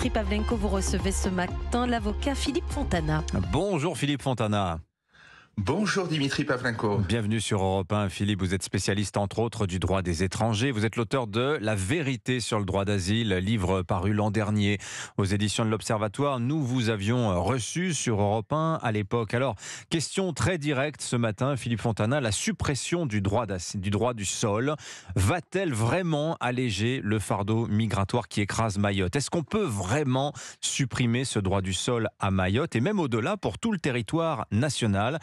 Dimitri Pavlenko, vous recevez ce matin l'avocat Philippe Fontana. Bonjour Philippe Fontana. Bonjour Dimitri Pavlenko. Bienvenue sur Europe 1. Philippe, vous êtes spécialiste entre autres du droit des étrangers. Vous êtes l'auteur de La vérité sur le droit d'asile, livre paru l'an dernier aux éditions de l'Observatoire. Nous vous avions reçu sur Europe 1 à l'époque. Alors, question très directe ce matin, Philippe Fontana. La suppression du droit du sol va-t-elle vraiment alléger le fardeau migratoire qui écrase Mayotte? Est-ce qu'on peut vraiment supprimer ce droit du sol à Mayotte et même au-delà pour tout le territoire national?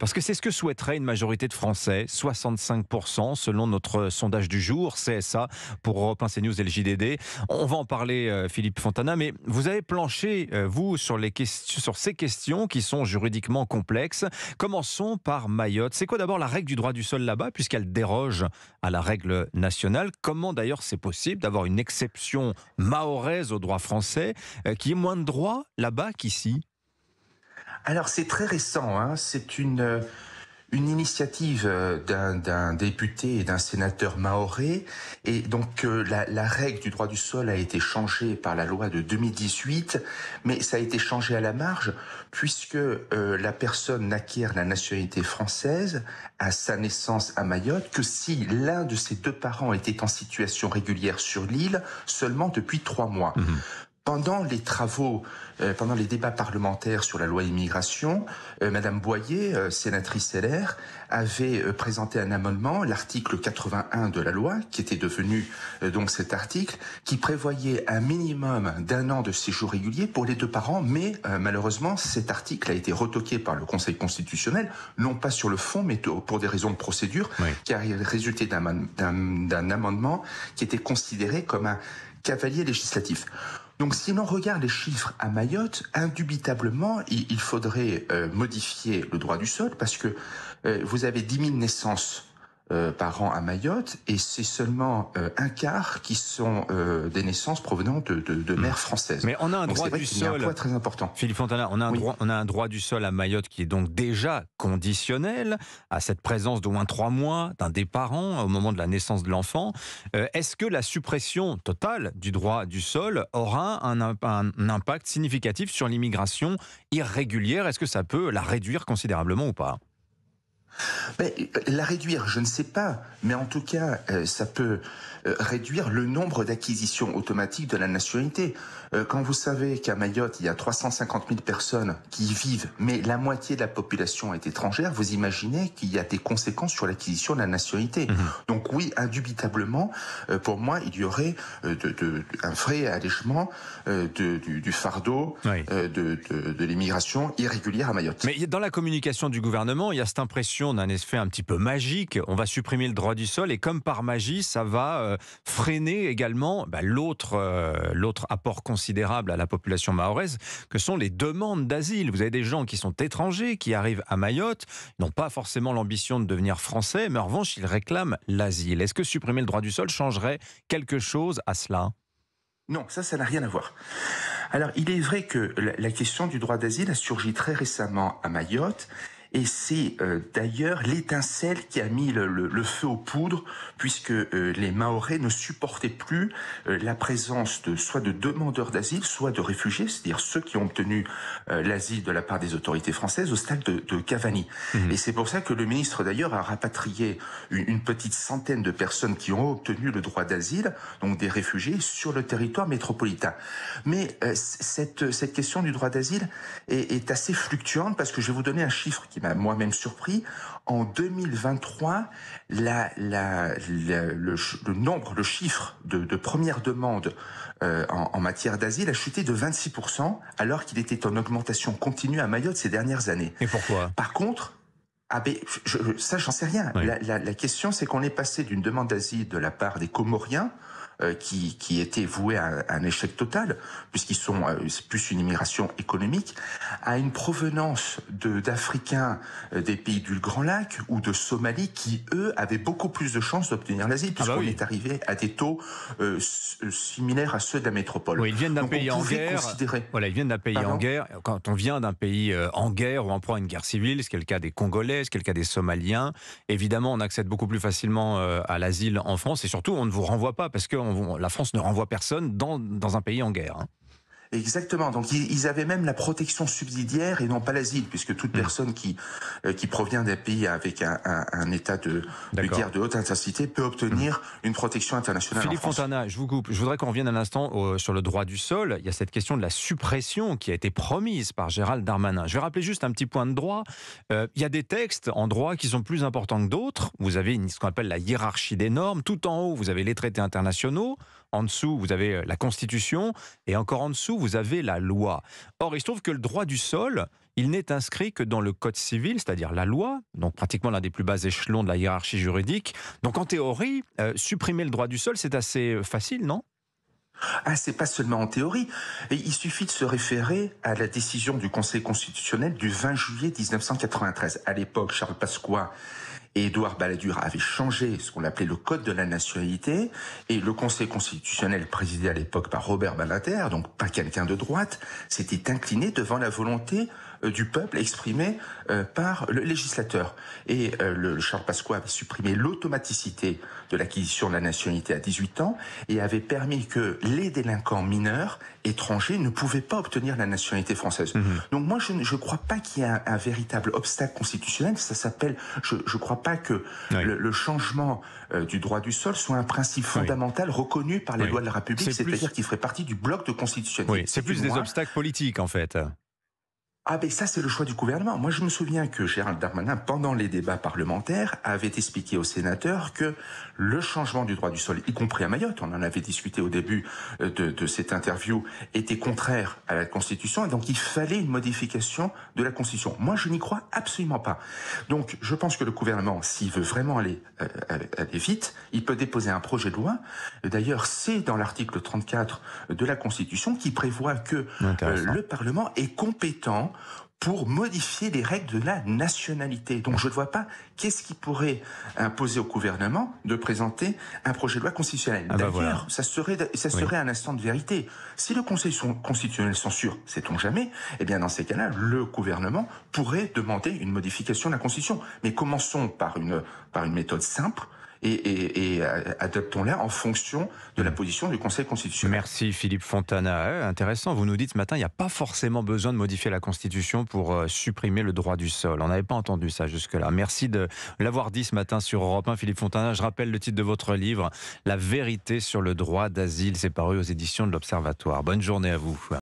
Parce que c'est ce que souhaiterait une majorité de Français, 65% selon notre sondage du jour, CSA, pour Europe 1, CNews et le JDD. On va en parler, Philippe Fontana, mais vous avez planché, vous, sur ces questions qui sont juridiquement complexes. Commençons par Mayotte. C'est quoi d'abord la règle du droit du sol là-bas, puisqu'elle déroge à la règle nationale? Comment d'ailleurs c'est possible d'avoir une exception mahoraise au droit français qui ait moins de droits là-bas qu'ici? Alors c'est très récent, hein. C'est une initiative d'un député et d'un sénateur mahorais, et donc la règle du droit du sol a été changée par la loi de 2018, mais ça a été changé à la marge puisque la personne n'acquiert la nationalité française à sa naissance à Mayotte que si l'un de ses deux parents était en situation régulière sur l'île seulement depuis 3 mois. Pendant les travaux, pendant les débats parlementaires sur la loi immigration, Madame Boyer, sénatrice LR, avait présenté un amendement, l'article 81 de la loi, qui était devenu donc cet article, qui prévoyait un minimum d'1 an de séjour régulier pour les deux parents, mais malheureusement cet article a été retoqué par le Conseil constitutionnel, non pas sur le fond, mais pour des raisons de procédure, qui a résulté d'un amendement qui était considéré comme un cavalier législatif. Donc si l'on regarde les chiffres à Mayotte, indubitablement, il faudrait modifier le droit du sol parce que vous avez 10 000 naissances par an à Mayotte et c'est seulement un quart qui sont des naissances provenant de mères françaises. Mais on a un donc droit c'est vrai du qu'il y a sol un poids très important. Philippe Fontana, on a un droit du sol à Mayotte qui est donc déjà conditionnel à cette présence d'au moins 3 mois d'un des parents au moment de la naissance de l'enfant. Est-ce que la suppression totale du droit du sol aura un impact significatif sur l'immigration irrégulière? Est-ce que ça peut la réduire considérablement ou pas? La réduire, je ne sais pas, mais en tout cas, ça peut réduire le nombre d'acquisitions automatiques de la nationalité. Quand vous savez qu'à Mayotte, il y a 350 000 personnes qui y vivent, mais la moitié de la population est étrangère, vous imaginez qu'il y a des conséquences sur l'acquisition de la nationalité. Donc oui, indubitablement, pour moi, il y aurait un vrai allègement du fardeau de l'immigration irrégulière à Mayotte. Mais dans la communication du gouvernement, il y a cette impression d'un effet un petit peu magique. On va supprimer le droit du sol et comme par magie, ça va freiner également l'autre apport considérable à la population mahoraise que sont les demandes d'asile. Vous avez des gens qui sont étrangers, qui arrivent à Mayotte, n'ont pas forcément l'ambition de devenir français, mais en revanche, ils réclament l'asile. Est-ce que supprimer le droit du sol changerait quelque chose à cela ? Non, ça n'a rien à voir. Alors, il est vrai que la question du droit d'asile a surgi très récemment à Mayotte. Et c'est d'ailleurs l'étincelle qui a mis le feu aux poudres, puisque les Mahorais ne supportaient plus la présence soit de demandeurs d'asile, soit de réfugiés, c'est-à-dire ceux qui ont obtenu l'asile de la part des autorités françaises au stade de Cavani. Et c'est pour ça que le ministre d'ailleurs a rapatrié une petite centaine de personnes qui ont obtenu le droit d'asile, donc des réfugiés, sur le territoire métropolitain. Mais cette question du droit d'asile est assez fluctuante, parce que je vais vous donner un chiffre qui m'a moi-même surpris. En 2023, le chiffre de premières demandes en matière d'asile a chuté de 26%, alors qu'il était en augmentation continue à Mayotte ces dernières années. Et pourquoi ? Par contre, ça j'en sais rien. Oui. La question, c'est qu'on est passé d'une demande d'asile de la part des Comoriens, qui était voué à un échec total, puisqu'ils sont c'est plus une immigration économique, à une provenance d'Africains des pays du Grand Lac ou de Somalie qui, eux, avaient beaucoup plus de chances d'obtenir l'asile, puisqu'on est arrivé à des taux similaires à ceux de la métropole. Oui, ils viennent d'un pays en guerre. Voilà, ils viennent d'un pays en guerre. Quand on vient d'un pays en guerre ou en proie à une guerre civile, ce qui est le cas des Congolais, ce qui est le cas des Somaliens, évidemment, on accède beaucoup plus facilement à l'asile en France, et surtout, on ne vous renvoie pas, parce que la France ne renvoie personne dans un pays en guerre. Exactement. Donc ils avaient même la protection subsidiaire et non pas l'asile, puisque toute personne qui provient d'un pays avec un état de guerre de haute intensité peut obtenir une protection internationale. Philippe en France. Fontana, je vous coupe. Je voudrais qu'on revienne un instant sur le droit du sol. Il y a cette question de la suppression qui a été promise par Gérald Darmanin. Je vais rappeler juste un petit point de droit. Il y a des textes en droit qui sont plus importants que d'autres. Vous avez ce qu'on appelle la hiérarchie des normes. Tout en haut, vous avez les traités internationaux. En dessous, vous avez la Constitution. Et encore en dessous, vous avez la loi. Or, il se trouve que le droit du sol, il n'est inscrit que dans le Code civil, c'est-à-dire la loi, donc pratiquement l'un des plus bas échelons de la hiérarchie juridique. Donc en théorie, supprimer le droit du sol, c'est assez facile, non ? Ah, c'est pas seulement en théorie. Et il suffit de se référer à la décision du Conseil constitutionnel du 20 juillet 1993. À l'époque, Charles Pasqua et Édouard Balladur avaient changé ce qu'on appelait le Code de la nationalité, et le Conseil constitutionnel, présidé à l'époque par Robert Badinter, donc pas quelqu'un de droite, s'était incliné devant la volonté du peuple exprimée par le législateur. Et le Charles Pasqua avait supprimé l'automaticité de l'acquisition de la nationalité à 18 ans et avait permis que les délinquants mineurs étrangers ne pouvaient pas obtenir la nationalité française. Donc moi, je ne crois pas qu'il y ait un véritable obstacle constitutionnel. Ça s'appelle, je ne crois pas que le changement du droit du sol soit un principe fondamental reconnu par les lois de la République, c'est-à-dire qu'il ferait partie du bloc de constitutionnalité. Oui, c'est plus des obstacles politiques en fait. Ah ben ça c'est le choix du gouvernement. Moi je me souviens que Gérald Darmanin, pendant les débats parlementaires, avait expliqué aux sénateurs que le changement du droit du sol, y compris à Mayotte, on en avait discuté au début de cette interview, était contraire à la Constitution, et donc il fallait une modification de la Constitution. Moi je n'y crois absolument pas. Donc je pense que le gouvernement, s'il veut vraiment aller vite, il peut déposer un projet de loi. D'ailleurs c'est dans l'article 34 de la Constitution qui prévoit que le Parlement est compétent pour modifier les règles de la nationalité. Donc je ne vois pas qu'est-ce qui pourrait imposer au gouvernement de présenter un projet de loi constitutionnel. D'ailleurs, ça serait un instant de vérité. Si le Conseil constitutionnel censure, sait-on jamais, eh bien dans ces cas-là, le gouvernement pourrait demander une modification de la Constitution. Mais commençons par une méthode simple, et adaptons-la en fonction de la position du Conseil constitutionnel. Merci Philippe Fontana. Intéressant, vous nous dites ce matin, il n'y a pas forcément besoin de modifier la Constitution pour supprimer le droit du sol. On n'avait pas entendu ça jusque-là. Merci de l'avoir dit ce matin sur Europe 1, Philippe Fontana. Je rappelle le titre de votre livre, La vérité sur le droit d'asile. C'est paru aux éditions de l'Observatoire. Bonne journée à vous.